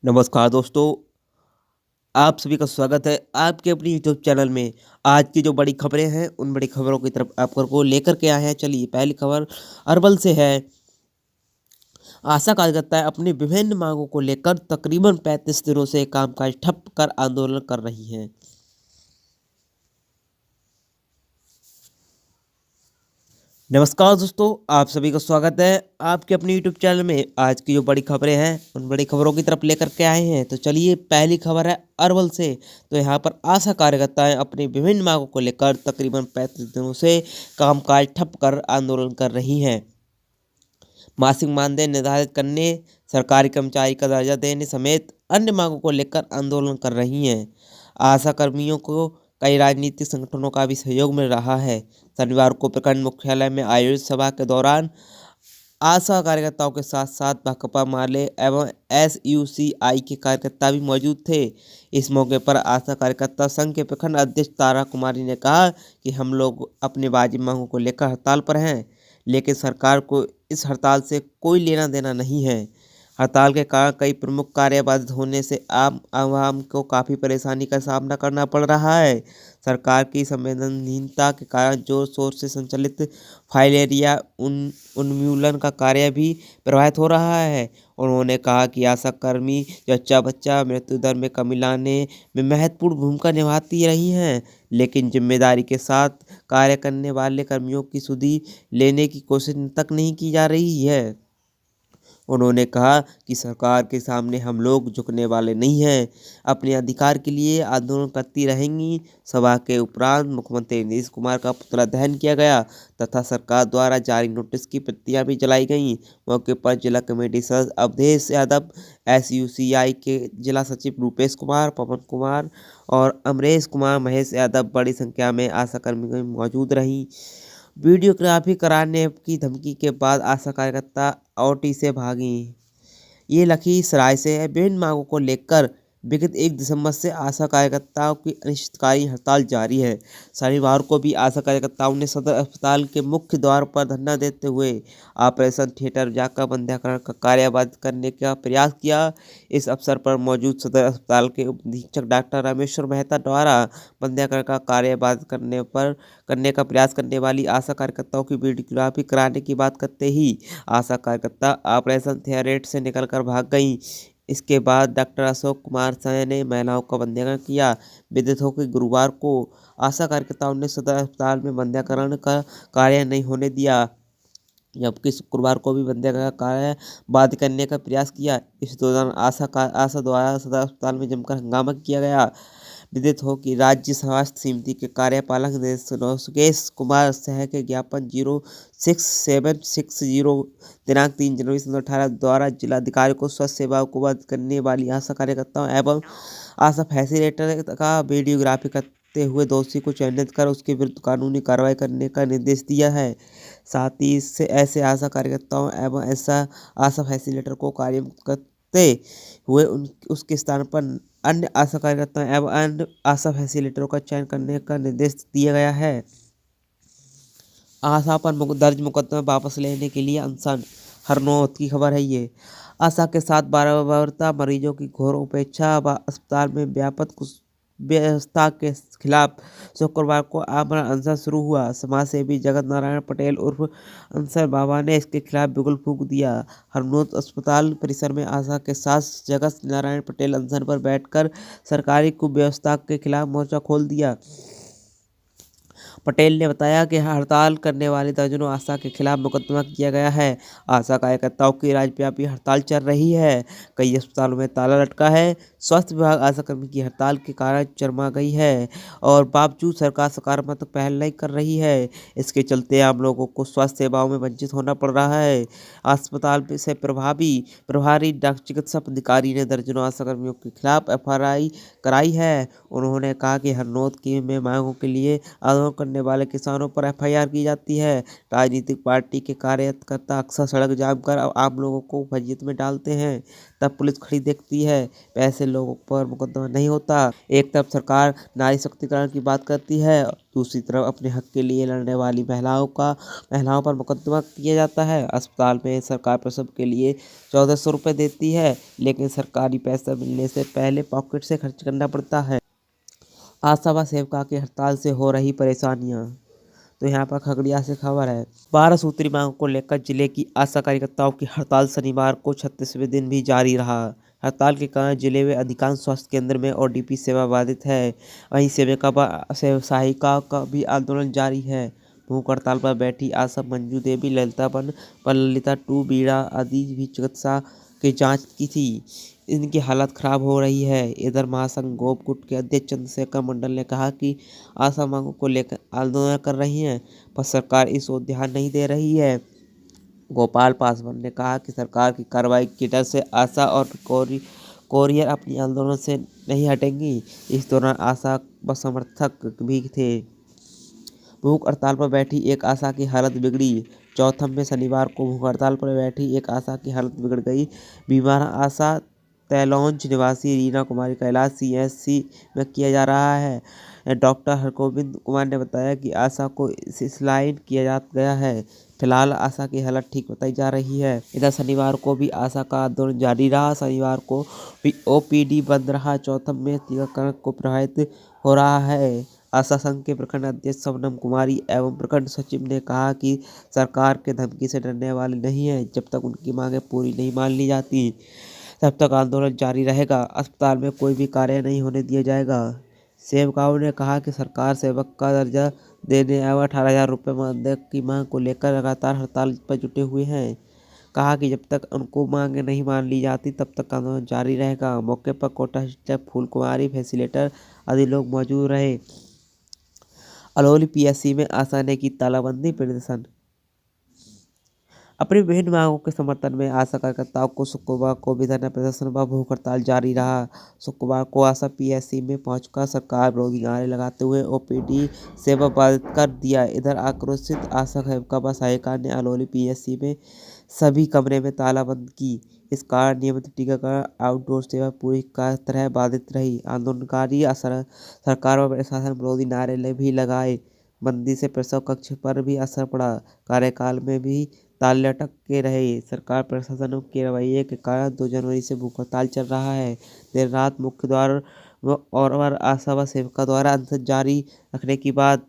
नमस्कार दोस्तों, आप सभी का स्वागत है आपके अपनी यूट्यूब चैनल में। आज की जो बड़ी खबरें हैं, उन बड़ी खबरों की तरफ आपको लेकर के आए हैं। चलिए, पहली खबर अरवल से है। आशा कार्यकर्ताएं अपनी विभिन्न मांगों को लेकर तकरीबन 35 दिनों से कामकाज ठप कर आंदोलन कर रही हैं। नमस्कार दोस्तों, आप सभी का स्वागत है आपके अपने यूट्यूब चैनल में। आज की जो बड़ी खबरें हैं, उन बड़ी खबरों की तरफ लेकर के आए हैं। तो चलिए, पहली खबर है अरवल से। तो यहाँ पर आशा कार्यकर्ताएं अपनी विभिन्न मांगों को लेकर तकरीबन 35 दिनों से कामकाज ठप कर आंदोलन कर रही हैं। मासिक मानदेय निर्धारित करने, सरकारी कर्मचारी का दर्जा देने समेत अन्य मांगों को लेकर आंदोलन कर रही हैं। आशा कर्मियों को कई राजनीतिक संगठनों का भी सहयोग मिल रहा है। शनिवार को प्रखंड मुख्यालय में आयोजित सभा के दौरान आशा कार्यकर्ताओं के साथ साथ भाकपा माले एवं SUCI के कार्यकर्ता भी मौजूद थे। इस मौके पर आशा कार्यकर्ता संघ के प्रखंड अध्यक्ष तारा कुमारी ने कहा कि हम लोग अपनी वाजिब मांगों को लेकर हड़ताल पर हैं, लेकिन सरकार को इस हड़ताल से कोई लेना देना नहीं है। हड़ताल के कारण कई प्रमुख कार्य बाधित होने से आम आवाम को काफ़ी परेशानी का सामना करना पड़ रहा है। सरकार की संवेदनहीनता के कारण जोर शोर से संचालित फाइलेरिया उन्मूलन का कार्य भी प्रभावित हो रहा है। उन्होंने कहा कि आशा कर्मी जच्चा बच्चा मृत्यु दर में कमी लाने में महत्वपूर्ण भूमिका निभाती रही हैं, लेकिन जिम्मेदारी के साथ कार्य करने वाले कर्मियों की सुधि लेने की कोशिश तक नहीं की जा रही है। उन्होंने कहा कि सरकार के सामने हम लोग झुकने वाले नहीं हैं, अपने अधिकार के लिए आंदोलन करती रहेंगी। सभा के उपरांत मुख्यमंत्री नीतीश कुमार का पुतला दहन किया गया तथा सरकार द्वारा जारी नोटिस की प्रतियां भी जलाई गईं। मौके पर जिला कमेटी सदस्य अवधेश यादव, SUCI के जिला सचिव रूपेश कुमार, पवन कुमार और अमरेश कुमार, महेश यादव बड़ी संख्या में आशा कर्मी मौजूद रहीं। वीडियोग्राफी कराने की धमकी के बाद आशा कार्यकर्ता औटी से भागी। ये लखीसराय से है। विभिन्न मांगों को लेकर विगत 1 दिसंबर से आशा कार्यकर्ताओं की अनिश्चितकालीन हड़ताल जारी है। शनिवार को भी आशा कार्यकर्ताओं ने सदर अस्पताल के मुख्य द्वार पर धरना देते हुए ऑपरेशन थिएटर जाकर बंध्याकरण का कार्य बाधित करने का प्रयास किया। इस अवसर पर मौजूद सदर अस्पताल के उप अधीक्षक डॉक्टर रामेश्वर मेहता द्वारा बंध्याकरण का कार्य बाधित करने का प्रयास करने वाली आशा कार्यकर्ताओं की वीडियोग्राफी कराने की बात करते ही आशा कार्यकर्ता ऑपरेशन थिएटर से निकलकर भाग गईं। इसके बाद डॉक्टर अशोक कुमार साय ने महिलाओं का बंध्याकरण किया। विदित हो कि गुरुवार को आशा कार्यकर्ताओं ने सदर अस्पताल में बंध्याकरण का कार्य नहीं होने दिया, जबकि शुक्रवार को भी बंध्याकरण का कार्य बाधित करने का प्रयास किया। इस दौरान आशा द्वारा सदर अस्पताल में जमकर हंगामा किया गया। विदित हो कि राज्य स्वास्थ्य समिति के कार्यपालक निदेशक सुकेश कुमार सह के ज्ञापन 06760 दिनांक 3 जनवरी 2018 द्वारा जिलाधिकारी को स्वास्थ्य सेवाओं को बाधित करने वाली आशा कार्यकर्ताओं एवं आशा फैसिलिटेटर का वीडियोग्राफी करते हुए दोषी को चिन्हित कर उसके विरुद्ध कानूनी कार्रवाई करने का निर्देश दिया है। साथ ही इससे ऐसे आशा कार्यकर्ताओं एवं ऐसा आशा फैसिलिटेटर को कार्यमुक्त करते हुए उसके स्थान पर अन्य आशा कार्यकर्ताओं एवं अन्य आशा फैसिलिटेटरों का चयन करने का निर्देश दिया गया है। आशा पर दर्ज मुकदमा वापस लेने के लिए अनशन। हरनौत की खबर है ये। आशा के साथ बर्बरता, मरीजों की घोर उपेक्षा व अस्पताल में व्यापक व्यवस्था के खिलाफ शुक्रवार को आमरण अनशन शुरू हुआ। समाज सेवी जगत नारायण पटेल उर्फ अंसर बाबा ने इसके खिलाफ बिगुल फूंक दिया। हरनौत अस्पताल परिसर में आशा के साथ जगत नारायण पटेल अनशन पर बैठकर सरकारी कुव्यवस्था के खिलाफ मोर्चा खोल दिया। पटेल ने बताया कि हड़ताल करने वाली दर्जनों आशा के खिलाफ मुकदमा किया गया है। आशा कार्यकर्ताओं की राज्यव्यापी हड़ताल चल रही है। कई अस्पतालों में ताला लटका है। स्वास्थ्य विभाग आशा कर्मी की हड़ताल के कारण चरमा गई है और बावजूद सरकार सकारात्मक पहल नहीं कर रही है। इसके चलते आम लोगों को स्वास्थ्य सेवाओं में वंचित होना पड़ रहा है। अस्पताल से प्रभारी डॉक्टर चिकित्सा अधिकारी ने दर्जनों आशा कर्मियों के खिलाफ FRI कराई है। उन्होंने कहा कि हरनौत की में मांगों के लिए आंदोलन करने वाले किसानों पर FIR की जाती है। राजनीतिक पार्टी के कार्यकर्ता अक्सर सड़क जाम कर आम लोगों को फजीयत में डालते हैं, तब पुलिस खड़ी देखती है। पैसे लोगों पर मुकदमा नहीं होता। एक तरफ सरकार नारी शक्तिकरण की बात करती है, दूसरी तरफ अपने हक के लिए लड़ने वाली महिलाओं पर मुकदमा किया जाता है। अस्पताल में सरकार प्रसव के लिए 1400 रुपये देती है, लेकिन सरकारी पैसा मिलने से पहले पॉकेट से खर्च करना पड़ता है। आशा व सेविका की हड़ताल से हो रही परेशानियां। तो यहाँ पर खगड़िया से खबर है, 12 सूत्री मांगों को लेकर जिले की आशा कार्यकर्ताओं की हड़ताल शनिवार को 36वें दिन भी जारी रहा। हड़ताल के कारण जिले में अधिकांश स्वास्थ्य केंद्र में ओडीपी सेवा बाधित है। वहीं सहायिका का भी आंदोलन जारी है। भूख हड़ताल पर बैठी आशा मंजू देवी, ललिता टू बीड़ा आदि भी चिकित्सा की जांच की थी। इनकी हालत खराब हो रही है। इधर महासंघ गोप गुट के अध्यक्ष चंद्रशेखर मंडल ने कहा कि आशा मांगों को लेकर आंदोलन कर रही हैं, पर सरकार इस ओर ध्यान नहीं दे रही है। गोपाल पासवान ने कहा कि सरकार की कार्रवाई की डर से आशा और कोरियर अपनी आंदोलन से नहीं हटेंगी। इस दौरान आशा व समर्थक भी थे। भूख हड़ताल पर बैठी एक आशा की हालत बिगड़ी। चौथम में शनिवार को भूख हड़ताल पर बैठी एक आशा की हालत बिगड़ गई। बीमार आशा तैलौंज निवासी रीना कुमारी का इलाज सीएससी में किया जा रहा है। डॉक्टर हरगोविंद कुमार ने बताया कि आशा को स्लाइन किया गया है। फिलहाल आशा की हालत ठीक बताई जा रही है। इधर शनिवार को भी आशा का आंदोलन जारी रहा। शनिवार को भी ओपीडी बंद रहा। चौथम में टीकाकरण को प्रभावित हो रहा है। आशा संघ के प्रखंड अध्यक्ष शबनम कुमारी एवं प्रखंड सचिव ने कहा कि सरकार के धमकी से डरने वाले नहीं है। जब तक उनकी मांगें पूरी नहीं मान ली जाती, तब तक आंदोलन जारी रहेगा। अस्पताल में कोई भी कार्य नहीं होने दिया जाएगा। सेवकाओं ने कहा कि सरकार सेवक का दर्जा देने एवं 18,000 रुपये मानदेय की मांग को लेकर लगातार हड़ताल पर जुटे हुए हैं। कहा कि जब तक उनको मांगें नहीं मान ली जाती, तब तक आंदोलन जारी रहेगा। मौके पर कोटा शिक्षक फूल कुमारी, फैसिलिटेटर आदि लोग मौजूद रहे। अलौली पीएससी में आशा ने की तालाबंदी प्रदर्शन। अपनी विभिन्न मांगों के समर्थन में आशा कार्यकर्ताओं को शुक्रवार को भी धरना प्रदर्शन व भूख हड़ताल जारी रहा। शुक्रवार को आशा पीएससी में पहुंचकर सरकार विरोधी नारे लगाते हुए ओपीडी सेवा बाधित कर दिया। इधर आक्रोशित आशा सेविका व सहायिका ने अलौली पीएससी में सभी कमरे में ताला बंद की। इस कारण नियमित टीकाकरण आउटडोर सेवा पूरी तरह बाधित रही। आंदोलनकारी सरकार व प्रशासन विरोधी नारे भी लगाए। बंदी से प्रसव कक्ष पर भी असर पड़ा। कार्यकाल में भी ताले लटक के रहे। सरकार प्रशासन के रवैये के कारण 2 जनवरी से भूख हड़ताल चल रहा है। देर रात मुख्य द्वार और आशा व सेविका द्वारा अनशन जारी रखने की बात।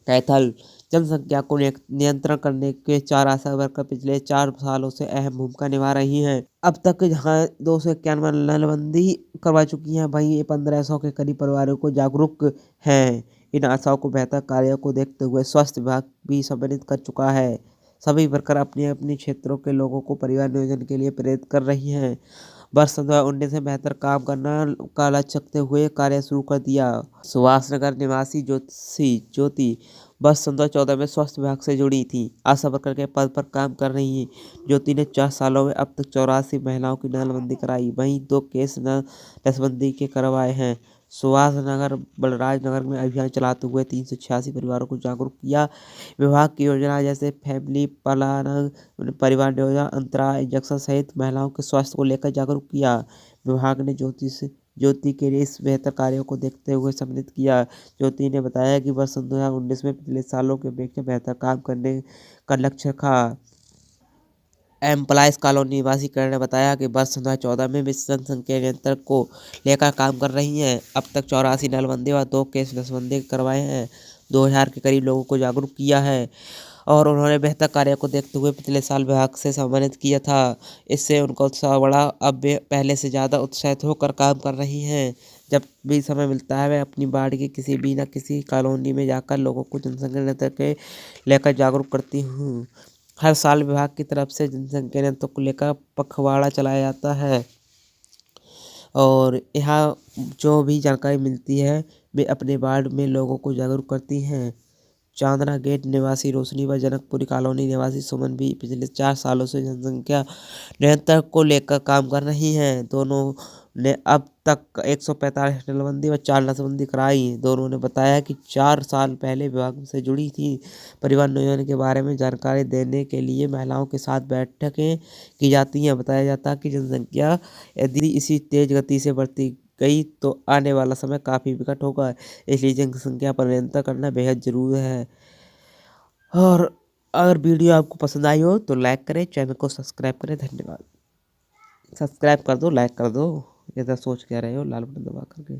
कैथल जनसंख्या को नियंत्रण करने के 4 आशा वर्कर पिछले 4 सालों से अहम भूमिका निभा रही हैं। अब तक जहां 291 नारेबंदी करवा चुकी हैं, वहीं 1500 के करीब परिवारों को जागरूक हैं। इन आशाओं को बेहतर कार्यों को देखते हुए स्वास्थ्य विभाग भी सम्मानित कर चुका है। सभी वर्कर अपने अपने क्षेत्रों के लोगों को परिवार नियोजन के लिए प्रेरित कर रही हैं। वर्ष 2019 में बेहतर काम करना का लक्ष्य रखते हुए कार्य शुरू कर दिया। सुभाषनगर निवासी ज्योति वर्ष 2014 में स्वास्थ्य विभाग से जुड़ी थी। आशा वर्कर के पद पर काम कर रही हैं। ज्योति ने 4 सालों में अब तक 84 महिलाओं की नालबंदी कराई। वहीं 2 केस नसबंदी के करवाए हैं। सुभाषनगर बलराजनगर में अभियान चलाते हुए 386 परिवारों को जागरूक किया। विभाग की योजना जैसे फैमिली प्लानिंग, परिवार नियोजन, अंतराल इंजेक्शन सहित महिलाओं के स्वास्थ्य को लेकर जागरूक किया। विभाग ने ज्योति के लिए इस बेहतर कार्यों को देखते हुए सम्मानित किया। ज्योति ने बताया कि वर्ष 2019 में पिछले सालों की अपेक्षा बेहतर काम करने का लक्ष्य रखा। एम्प्लॉयज़ कॉलोनी निवासी करण ने बताया कि वर्ष 2014 में विश्व जनसंख्या नियंत्रण को लेकर काम कर रही हैं। अब तक 84 नालबंदी व 2 केस नसबंदी करवाए हैं। 2000 के करीब लोगों को जागरूक किया है और उन्होंने बेहतर कार्य को देखते हुए पिछले साल विभाग से सम्मानित किया था। इससे उनका उत्साह बढ़ा। अब वे पहले से ज़्यादा उत्साहित होकर काम कर रही हैं। जब भी समय मिलता है, वे अपनी वार्ड की किसी भी न किसी कॉलोनी में जाकर लोगों को जनसंख्या नियंत्रण के लेकर जागरूक करती हूँ। हर साल विभाग की तरफ से जनसंख्या नियंत्रण को लेकर पखवाड़ा चलाया जाता है और यहाँ जो भी जानकारी मिलती है, वे अपने वार्ड में लोगों को जागरूक करती हैं। चांदना गेट निवासी रोशनी व जनकपुरी कॉलोनी निवासी सुमन भी पिछले 4 सालों से जनसंख्या नियंत्रण को लेकर काम कर रही हैं। दोनों ने अब तक 145 नसबंदी व 4 नसबंदी कराई है। दोनों ने बताया कि 4 साल पहले विभाग से जुड़ी थी परिवार नियोजन के बारे में जानकारी देने के लिए महिलाओं के साथ बैठकें की जाती हैं। बताया जाता है कि जनसंख्या यदि इसी तेज गति से बढ़ती गई तो आने वाला समय काफ़ी विकट होगा, इसलिए जनसंख्या पर नियंत्रण करना बेहद जरूरी है। और अगर वीडियो आपको पसंद आई हो तो लाइक करें, चैनल को सब्सक्राइब करें। धन्यवाद। सब्सक्राइब कर दो, लाइक कर दो, इधर सोच क्या रहे हो, लाल बटन दबा करके।